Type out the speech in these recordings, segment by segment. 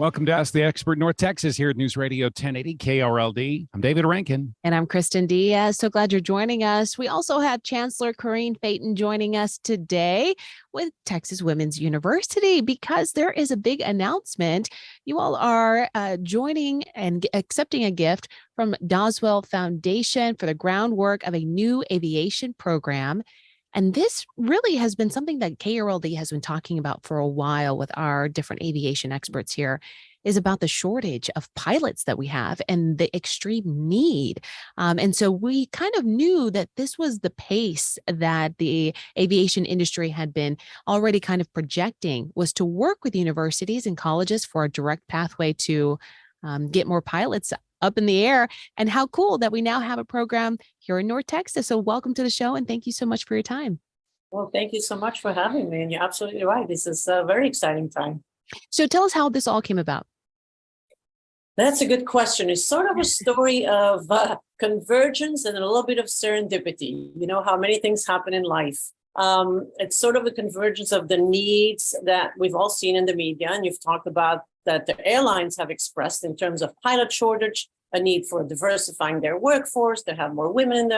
Welcome to Ask the Expert North Texas here at News Radio 1080 KRLD. I'm David Rankin. And I'm Kristen Diaz. So glad you're joining us. We also have Chancellor Carine Feyten joining us today with Texas Women's University because there is a big announcement. You all are joining and accepting a gift from Doswell Foundation for the groundwork of a new aviation program. And this really has been something that KRLD has been talking about for a while with our different aviation experts here, is about the shortage of pilots that we have and the extreme need. And so we kind of knew that this was the pace that the aviation industry had been already kind of projecting, was to work with universities and colleges for a direct pathway to get more pilots up in the air. And how cool that we now have a program here in North Texas. So welcome to the show and thank you so much for your time. Well, thank you so much for having me. And you're absolutely right. This is a very exciting time. So tell us how this all came about. That's a good question. It's sort of a story of convergence and a little bit of serendipity. You know how many things happen in life. It's sort of a convergence of the needs that we've all seen in the media. And you've talked about that the airlines have expressed in terms of pilot shortage, a need for diversifying their workforce, to have more women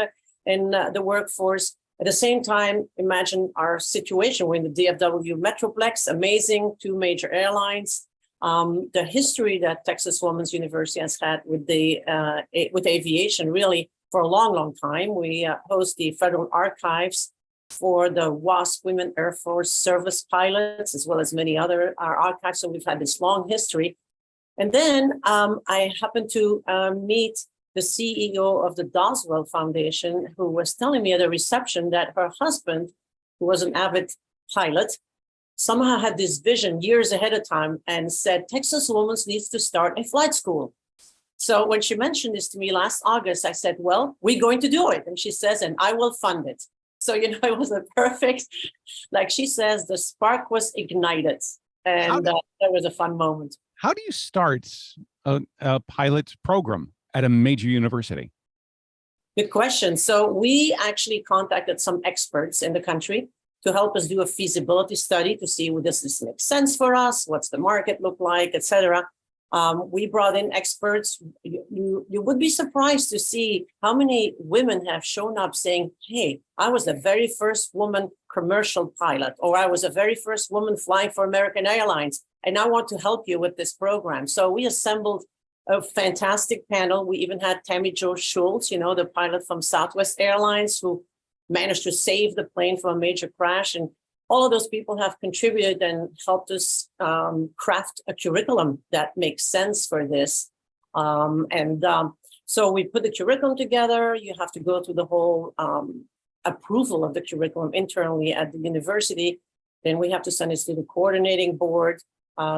in the workforce. At the same time, imagine our situation. We're in the DFW Metroplex, amazing, two major airlines. The history that Texas Women's University has had with aviation really for a long, long time. We host the Federal Archives for the WASP Women Air Force Service pilots, as well as many other archives. So we've had this long history. And then I happened to meet the CEO of the Doswell Foundation, who was telling me at a reception that her husband, who was an avid pilot, somehow had this vision years ahead of time and said, Texas Women's needs to start a flight school. So when she mentioned this to me last August, I said, well, we're going to do it. And she says, and I will fund it. So, it was a perfect, like she says, the spark was ignited. And that was a fun moment. How do you start a pilot program at a major university? Good question. So we actually contacted some experts in the country to help us do a feasibility study to see would this make sense for us, what's the market look like, et cetera. We brought in experts. You would be surprised to see how many women have shown up saying, hey, I was the very first woman commercial pilot, or I was the very first woman flying for American Airlines, and I want to help you with this program. So we assembled a fantastic panel. We even had Tammy Jo Schultz, the pilot from Southwest Airlines, who managed to save the plane from a major crash. And all of those people have contributed and helped us craft a curriculum that makes sense for this. So we put the curriculum together. You have to go through the whole approval of the curriculum internally at the university. Then we have to send it to the coordinating board,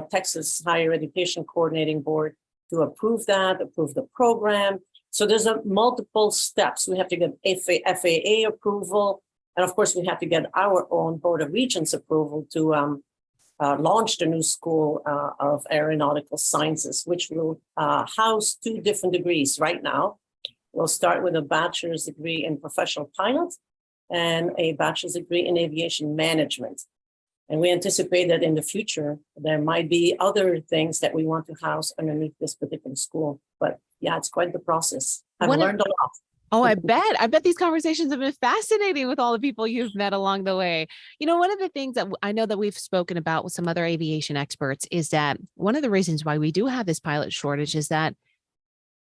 Texas Higher Education Coordinating Board, to approve the program. So there's multiple steps. We have to get FAA approval. And of course, we have to get our own Board of Regents approval to launch the new School of Aeronautical Sciences, which will house two different degrees right now. We'll start with a bachelor's degree in professional pilot and a bachelor's degree in aviation management. And we anticipate that in the future, there might be other things that we want to house underneath this particular school. But yeah, it's quite the process. I've learned a lot. Oh, I bet these conversations have been fascinating with all the people you've met along the way. One of the things that I know that we've spoken about with some other aviation experts is that one of the reasons why we do have this pilot shortage is that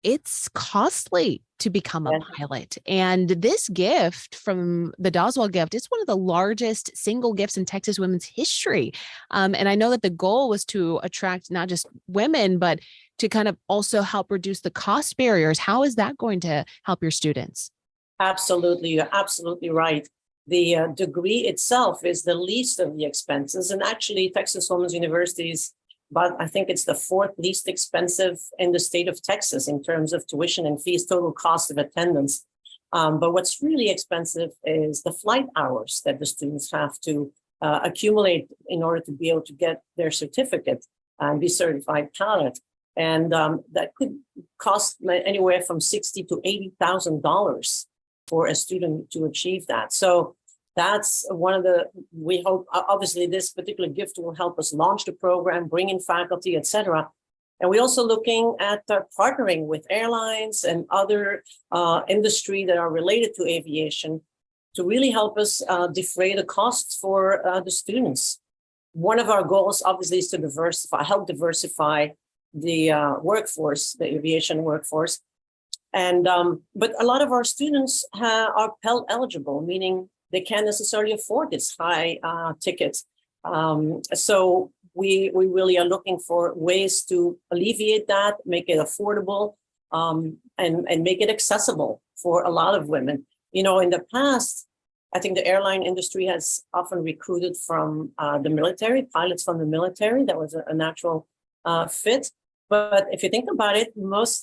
it's costly to become a pilot. And this gift from the Doswell gift is one of the largest single gifts in Texas women's history. And I know that the goal was to attract not just women, but to kind of also help reduce the cost barriers. How is that going to help your students? Absolutely. You're absolutely right. The degree itself is the least of the expenses. And actually, Texas Women's University is I think it's the fourth least expensive in the state of Texas in terms of tuition and fees, total cost of attendance. But what's really expensive is the flight hours that the students have to accumulate in order to be able to get their certificate and be certified pilot. And that could cost anywhere from $60,000 to $80,000 for a student to achieve that. So that's one of we hope, obviously this particular gift will help us launch the program, bring in faculty, et cetera. And we're also looking at partnering with airlines and other industry that are related to aviation to really help us defray the costs for the students. One of our goals, obviously, is to help diversify the workforce, the aviation workforce. And but a lot of our students are Pell eligible, meaning they can't necessarily afford this high ticket. So we really are looking for ways to alleviate that, make it affordable, and make it accessible for a lot of women. You know, in the past, I think the airline industry has often recruited from the military, pilots from the military. That was a natural fit. But if you think about it,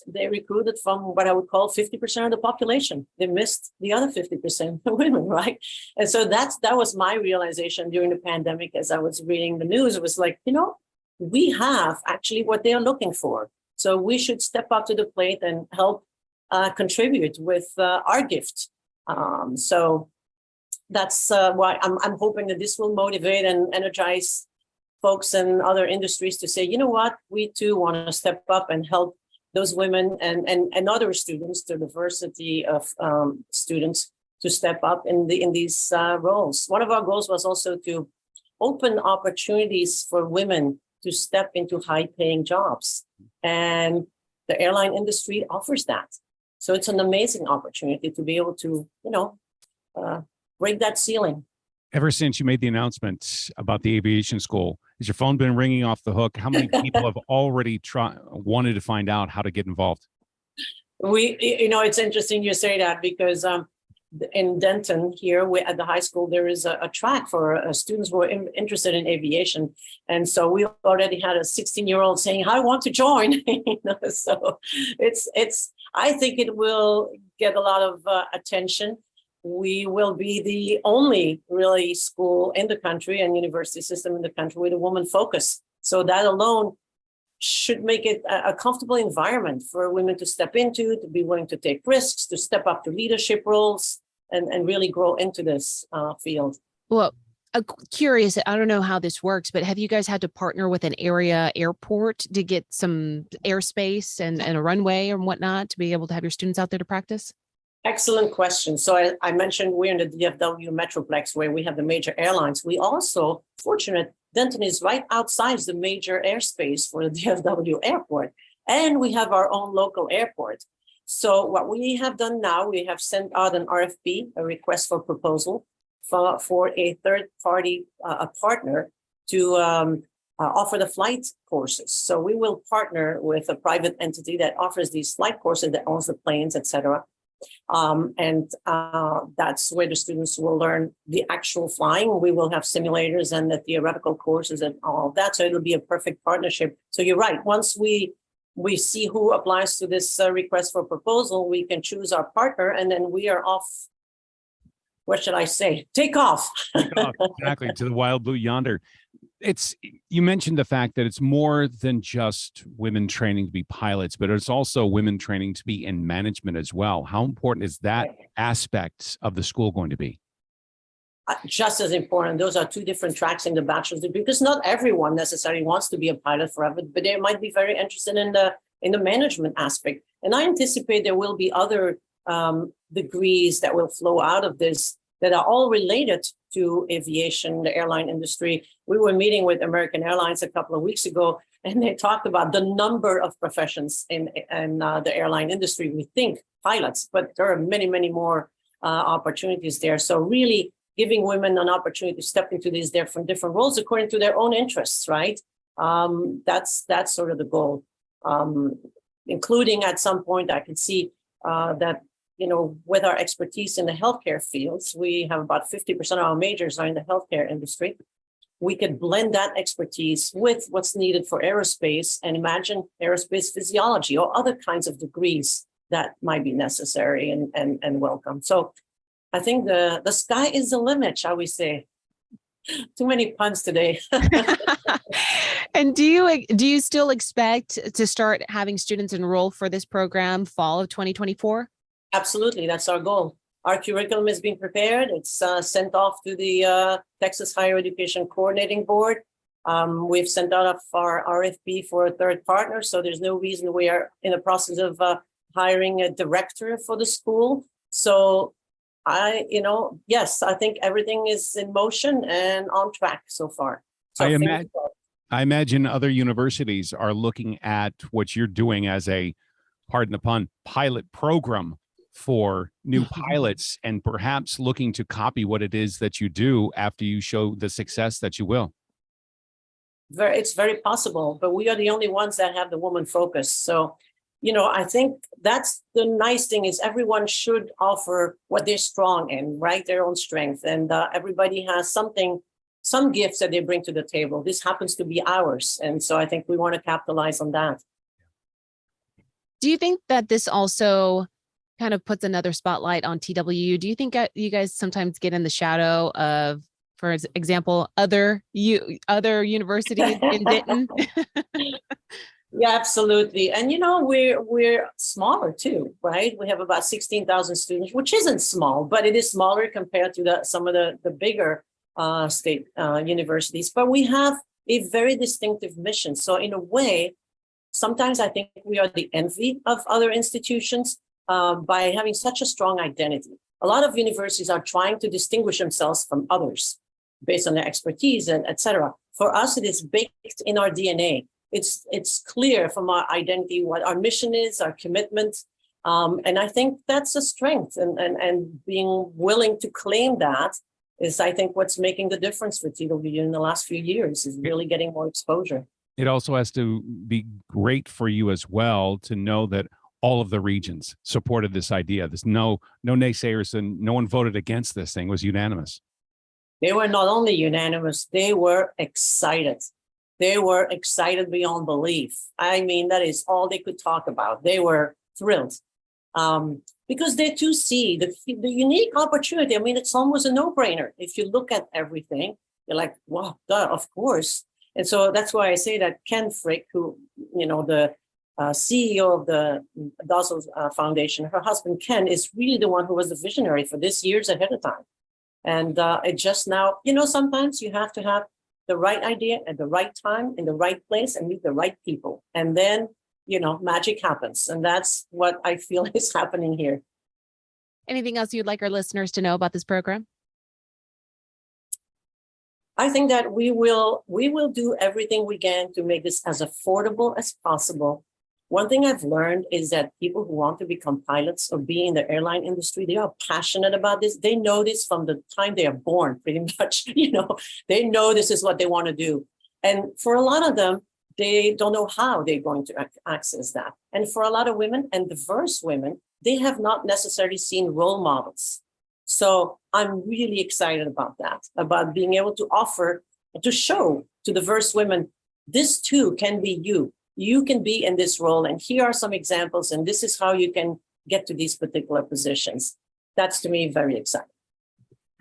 they recruited from what I would call 50% of the population. They missed the other 50% of women, right? And so that was my realization during the pandemic as I was reading the news. It was like, you know, we have actually what they are looking for. So we should step up to the plate and help contribute with our gift. So that's why I'm hoping that this will motivate and energize folks in other industries to say, you know what, we too want to step up and help those women and other students, the diversity of students, to step up in these roles. One of our goals was also to open opportunities for women to step into high-paying jobs, and the airline industry offers that. So it's an amazing opportunity to be able to, you know, break that ceiling. Ever since you made the announcement about the aviation school, has your phone been ringing off the hook? How many people have already wanted to find out how to get involved? You know, it's interesting you say that because in Denton here at the high school, there is a track for students who are interested in aviation. And so we already had a 16-year-old saying, I want to join. You know, so I think it will get a lot of attention. We will be the only really school in the country and university system in the country with a woman focus. So that alone should make it a comfortable environment for women to step into, to be willing to take risks, to step up to leadership roles and really grow into this field. Well, curious, I don't know how this works, but have you guys had to partner with an area airport to get some airspace and a runway and whatnot to be able to have your students out there to practice? Excellent question. So I mentioned we're in the DFW Metroplex where we have the major airlines. We also, fortunate, Denton is right outside the major airspace for the DFW airport. And we have our own local airport. So what we have done now, we have sent out an RFP, a request for proposal for a third party, a partner to offer the flight courses. So we will partner with a private entity that offers these flight courses, that owns the planes, et cetera. That's where the students will learn the actual flying. We will have simulators and the theoretical courses and all of that. So it'll be a perfect partnership. So you're right. Once we see who applies to this request for proposal, we can choose our partner, and then we are off. What should I say? Take off. Take off, exactly, to the wild blue yonder. You mentioned the fact that it's more than just women training to be pilots, but it's also women training to be in management as well. How important is that aspect of the school going to be? Just as important. Those are two different tracks in the bachelor's degree, because not everyone necessarily wants to be a pilot forever, but they might be very interested in the management aspect. And I anticipate there will be other degrees that will flow out of this that are all related to aviation, the airline industry. We were meeting with American Airlines a couple of weeks ago, and they talked about the number of professions in the airline industry. We think pilots, but there are many, many more opportunities there. So really giving women an opportunity to step into these different roles according to their own interests, right? That's sort of the goal. Including at some point, I can see that, you know, with our expertise in the healthcare fields, we have about 50% of our majors are in the healthcare industry. We could blend that expertise with what's needed for aerospace and imagine aerospace physiology or other kinds of degrees that might be necessary and welcome. So I think the sky is the limit, shall we say. Too many puns today. And do you still expect to start having students enroll for this program fall of 2024? Absolutely, that's our goal. Our curriculum is being prepared. It's sent off to the Texas Higher Education Coordinating Board. We've sent out our RFP for a third partner, so there's no reason we are in the process of hiring a director for the school. So yes, I think everything is in motion and on track so far. So I imagine other universities are looking at what you're doing as a, pardon the pun, pilot program for new pilots, and perhaps looking to copy what it is that you do after you show the success that you will. It's very possible, but we are the only ones that have the woman focus. So, I think that's the nice thing, is everyone should offer what they're strong in, right? Their own strength. And everybody has some gifts that they bring to the table. This happens to be ours. And so I think we want to capitalize on that. Do you think that this also kind of puts another spotlight on TWU? Do you think you guys sometimes get in the shadow of, for example, other universities in Denton? Yeah, absolutely. And we're smaller too, right? We have about 16,000 students, which isn't small, but it is smaller compared to some of the bigger state universities. But we have a very distinctive mission. So in a way, sometimes I think we are the envy of other institutions by having such a strong identity. A lot of universities are trying to distinguish themselves from others based on their expertise and et cetera. For us, it is baked in our DNA. It's clear from our identity what our mission is, our commitment. And I think that's a strength, and being willing to claim that is, I think, what's making the difference for TWU in the last few years, is really getting more exposure. It also has to be great for you as well to know that all of the regions supported this idea. There's no naysayers, and no one voted against this thing. It was unanimous. They were not only unanimous, they were excited. They were excited beyond belief. I mean, that is all they could talk about. They were thrilled because they too see the unique opportunity. I mean, it's almost a no-brainer. If you look at everything, you're like, wow, duh, of course. And so that's why I say that Ken Frick, who, the CEO of the Doswell Foundation, her husband Ken, is really the one who was the visionary for this years ahead of time. And it just now, sometimes you have to have the right idea at the right time, in the right place, and meet the right people. And then, magic happens. And that's what I feel is happening here. Anything else you'd like our listeners to know about this program? I think that we will do everything we can to make this as affordable as possible. One thing I've learned is that people who want to become pilots or be in the airline industry, they are passionate about this. They know this from the time they are born, pretty much. They know this is what they want to do. And for a lot of them, they don't know how they're going to access that. And for a lot of women, and diverse women, they have not necessarily seen role models. So I'm really excited about that, about being able to offer, to show to diverse women, this too can be you. You can be in this role, and here are some examples, and this is how you can get to these particular positions. That's, to me, very exciting.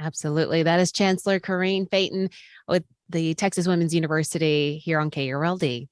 Absolutely. That is Chancellor Carine Feyten with the Texas Women's University here on KRLD.